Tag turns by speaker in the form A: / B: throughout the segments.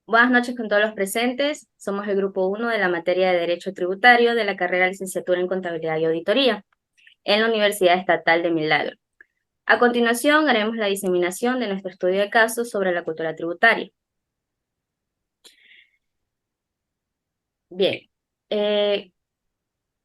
A: Buenas noches con todos los presentes. Somos el grupo 1 de la materia de Derecho Tributario de la carrera de Licenciatura en Contabilidad y Auditoría en la Universidad Estatal de Milagro. A continuación, haremos la diseminación de nuestro estudio de casos sobre la cultura tributaria. Bien,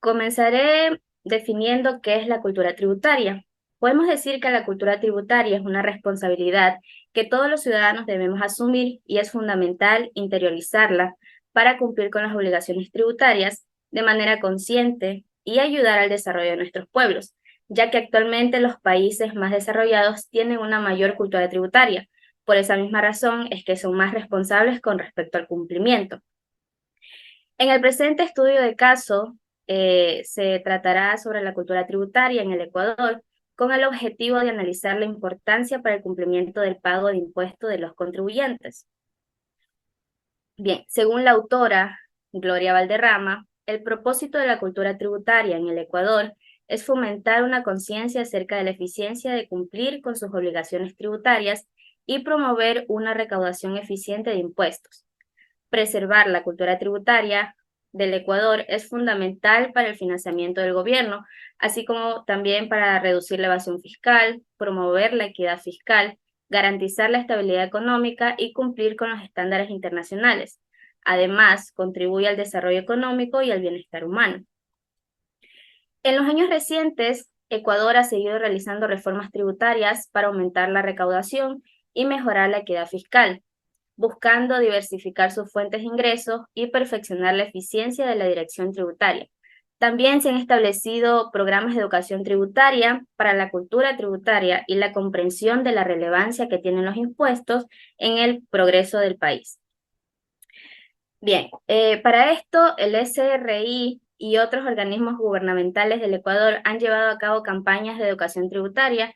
A: comenzaré definiendo qué es la cultura tributaria. Podemos decir que la cultura tributaria es una responsabilidad que todos los ciudadanos debemos asumir y es fundamental interiorizarla para cumplir con las obligaciones tributarias de manera consciente y ayudar al desarrollo de nuestros pueblos, ya que actualmente los países más desarrollados tienen una mayor cultura tributaria. Por esa misma razón es que son más responsables con respecto al cumplimiento. En el presente estudio de caso, se tratará sobre la cultura tributaria en el Ecuador con el objetivo de analizar la importancia para el cumplimiento del pago de impuestos de los contribuyentes. Bien, según la autora Gloria Valderrama, el propósito de la cultura tributaria en el Ecuador es fomentar una conciencia acerca de la eficiencia de cumplir con sus obligaciones tributarias y promover una recaudación eficiente de impuestos. Preservar la cultura tributaria del Ecuador es fundamental para el financiamiento del gobierno, así como también para reducir la evasión fiscal, promover la equidad fiscal, garantizar la estabilidad económica y cumplir con los estándares internacionales. Además, contribuye al desarrollo económico y al bienestar humano. En los años recientes, Ecuador ha seguido realizando reformas tributarias para aumentar la recaudación y mejorar la equidad fiscal, buscando diversificar sus fuentes de ingresos y perfeccionar la eficiencia de la dirección tributaria. También se han establecido programas de educación tributaria para la cultura tributaria y la comprensión de la relevancia que tienen los impuestos en el progreso del país. Bien, para esto el SRI y otros organismos gubernamentales del Ecuador han llevado a cabo campañas de educación tributaria,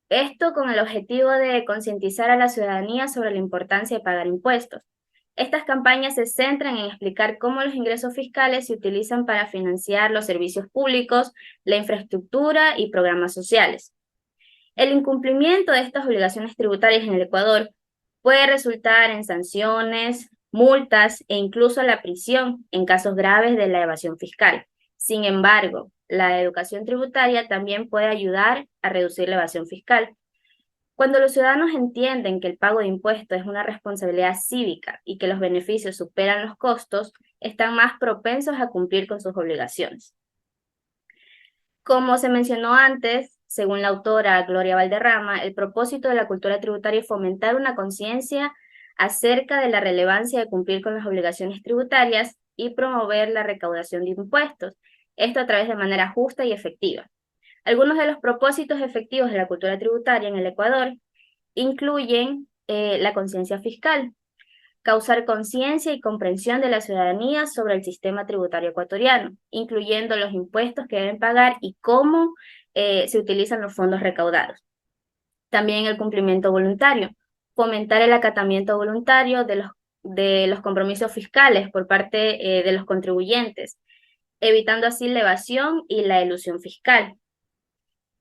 A: esto con el objetivo de concientizar a la ciudadanía sobre la importancia de pagar impuestos. Estas campañas se centran en explicar cómo los ingresos fiscales se utilizan para financiar los servicios públicos, la infraestructura y programas sociales. El incumplimiento de estas obligaciones tributarias en el Ecuador puede resultar en sanciones, multas e incluso la prisión en casos graves de la evasión fiscal. Sin embargo, la educación tributaria también puede ayudar a reducir la evasión fiscal. Cuando los ciudadanos entienden que el pago de impuestos es una responsabilidad cívica y que los beneficios superan los costos, están más propensos a cumplir con sus obligaciones. Como se mencionó antes, según la autora Gloria Valderrama, el propósito de la cultura tributaria es fomentar una conciencia acerca de la relevancia de cumplir con las obligaciones tributarias y promover la recaudación de impuestos, esto a través de manera justa y efectiva. Algunos de los propósitos efectivos de la cultura tributaria en el Ecuador incluyen la conciencia fiscal, causar conciencia y comprensión de la ciudadanía sobre el sistema tributario ecuatoriano, incluyendo los impuestos que deben pagar y cómo se utilizan los fondos recaudados. También el cumplimiento voluntario, fomentar el acatamiento voluntario de los compromisos fiscales por parte de los contribuyentes, evitando así la evasión y la elusión fiscal.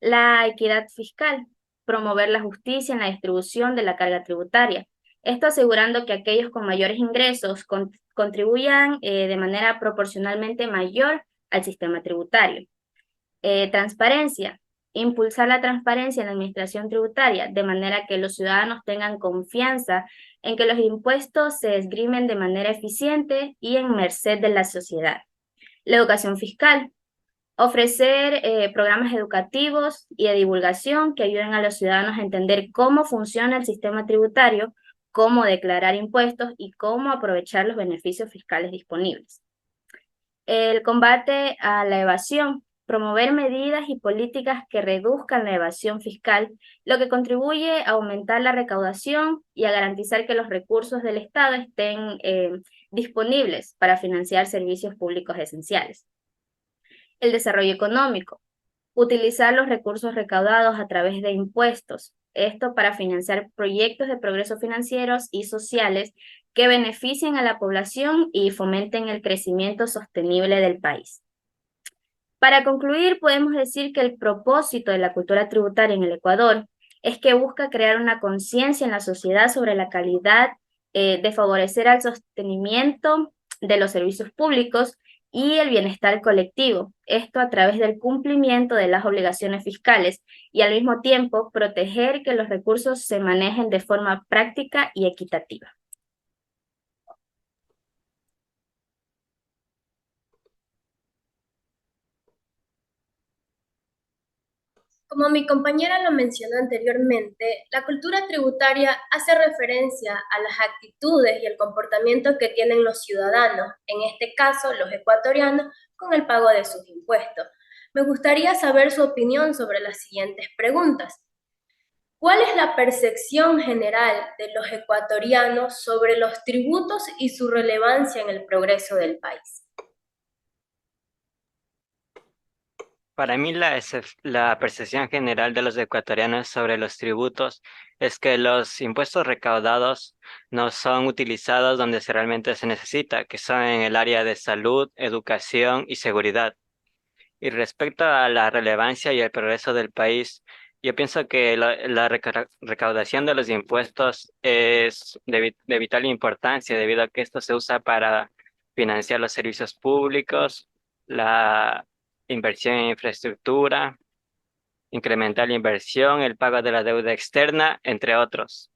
A: La equidad fiscal, promover la justicia en la distribución de la carga tributaria. Esto asegurando que aquellos con mayores ingresos contribuyan de manera proporcionalmente mayor al sistema tributario. Transparencia, impulsar la transparencia en la administración tributaria de manera que los ciudadanos tengan confianza en que los impuestos se esgrimen de manera eficiente y en merced de la sociedad. La educación fiscal, ofrecer programas educativos y de divulgación que ayuden a los ciudadanos a entender cómo funciona el sistema tributario, cómo declarar impuestos y cómo aprovechar los beneficios fiscales disponibles. El combate a la evasión, promover medidas y políticas que reduzcan la evasión fiscal, lo que contribuye a aumentar la recaudación y a garantizar que los recursos del Estado estén disponibles para financiar servicios públicos esenciales. El desarrollo económico, utilizar los recursos recaudados a través de impuestos, esto para financiar proyectos de progreso financieros y sociales que beneficien a la población y fomenten el crecimiento sostenible del país. Para concluir, podemos decir que el propósito de la cultura tributaria en el Ecuador es que busca crear una conciencia en la sociedad sobre la calidad de favorecer al sostenimiento de los servicios públicos y el bienestar colectivo, esto a través del cumplimiento de las obligaciones fiscales y al mismo tiempo proteger que los recursos se manejen de forma práctica y equitativa.
B: Como mi compañera lo mencionó anteriormente, la cultura tributaria hace referencia a las actitudes y el comportamiento que tienen los ciudadanos, en este caso los ecuatorianos, con el pago de sus impuestos. Me gustaría saber su opinión sobre las siguientes preguntas. ¿Cuál es la percepción general de los ecuatorianos sobre los tributos y su relevancia en el progreso del país?
C: Para mí la percepción general de los ecuatorianos sobre los tributos es que los impuestos recaudados no son utilizados donde realmente se necesita, que son en el área de salud, educación y seguridad. Y respecto a la relevancia y el progreso del país, yo pienso que la recaudación de los impuestos es de vital importancia debido a que esto se usa para financiar los servicios públicos, la inversión en infraestructura, incrementar la inversión, el pago de la deuda externa, entre otros.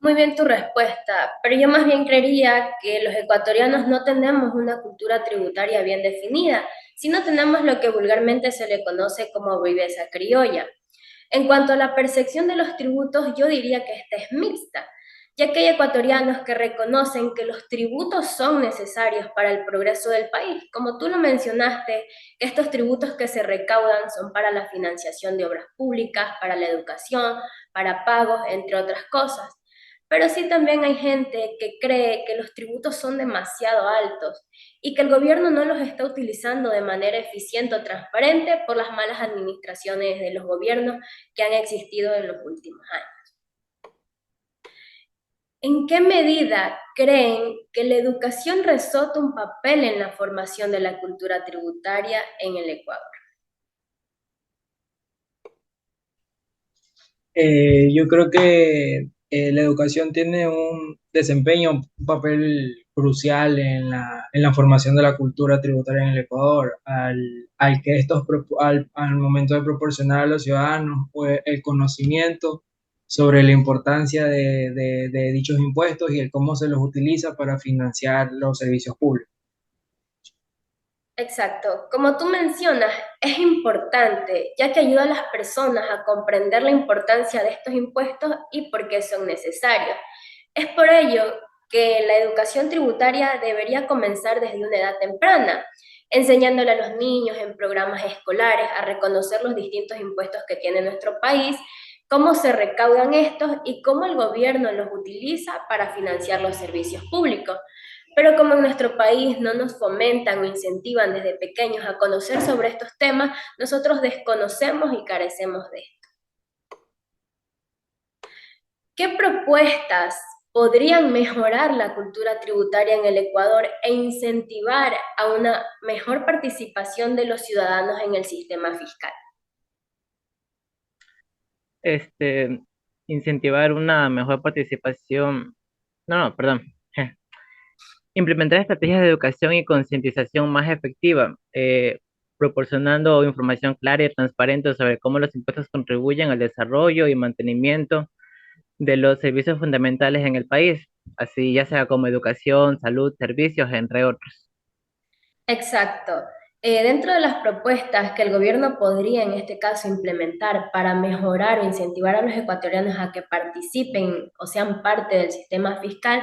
B: Muy bien tu respuesta, pero yo más bien creería que los ecuatorianos no tenemos una cultura tributaria bien definida, sino tenemos lo que vulgarmente se le conoce como viveza criolla. En cuanto a la percepción de los tributos, yo diría que esta es mixta, ya que hay ecuatorianos que reconocen que los tributos son necesarios para el progreso del país. Como tú lo mencionaste, que estos tributos que se recaudan son para la financiación de obras públicas, para la educación, para pagos, entre otras cosas. Pero sí también hay gente que cree que los tributos son demasiado altos y que el gobierno no los está utilizando de manera eficiente o transparente por las malas administraciones de los gobiernos que han existido en los últimos años. ¿En qué medida creen que la educación resalta un papel en la formación de la cultura tributaria en el Ecuador?
D: Yo creo que la educación tiene un desempeño, un papel crucial en la formación de la cultura tributaria en el Ecuador, al que al momento de proporcionar a los ciudadanos pues, el conocimiento sobre la importancia de dichos impuestos y el cómo se los utiliza para financiar los servicios públicos.
B: Exacto. Como tú mencionas, es importante, ya que ayuda a las personas a comprender la importancia de estos impuestos y por qué son necesarios. Es por ello que la educación tributaria debería comenzar desde una edad temprana, enseñándole a los niños en programas escolares a reconocer los distintos impuestos que tiene nuestro país, cómo se recaudan estos y cómo el gobierno los utiliza para financiar los servicios públicos. Pero como en nuestro país no nos fomentan o incentivan desde pequeños a conocer sobre estos temas, nosotros desconocemos y carecemos de esto. ¿Qué propuestas podrían mejorar la cultura tributaria en el Ecuador e incentivar a una mejor participación de los ciudadanos en el sistema fiscal?
E: este, Incentivar una mejor participación, no, perdón, implementar estrategias de educación y concientización más efectiva, proporcionando información clara y transparente sobre cómo los impuestos contribuyen al desarrollo y mantenimiento de los servicios fundamentales en el país, así ya sea como educación, salud, servicios, entre otros.
B: Exacto. Dentro de las propuestas que el gobierno podría en este caso implementar para mejorar o incentivar a los ecuatorianos a que participen o sean parte del sistema fiscal,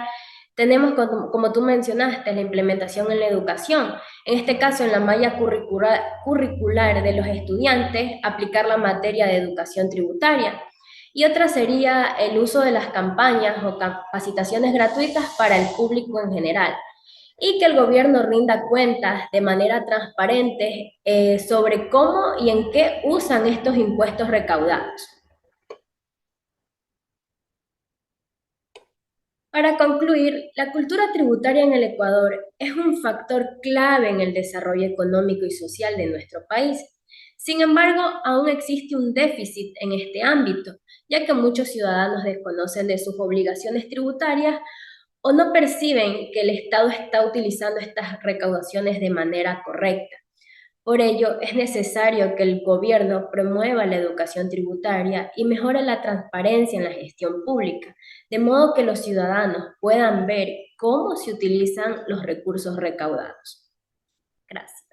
B: tenemos, como tú mencionaste, la implementación en la educación. En este caso, en la malla curricular de los estudiantes, aplicar la materia de educación tributaria. Y otra sería el uso de las campañas o capacitaciones gratuitas para el público en general y que el gobierno rinda cuentas de manera transparente sobre cómo y en qué usan estos impuestos recaudados. Para concluir, la cultura tributaria en el Ecuador es un factor clave en el desarrollo económico y social de nuestro país. Sin embargo, aún existe un déficit en este ámbito, ya que muchos ciudadanos desconocen de sus obligaciones tributarias o no perciben que el Estado está utilizando estas recaudaciones de manera correcta. Por ello, es necesario que el gobierno promueva la educación tributaria y mejore la transparencia en la gestión pública, de modo que los ciudadanos puedan ver cómo se utilizan los recursos recaudados. Gracias.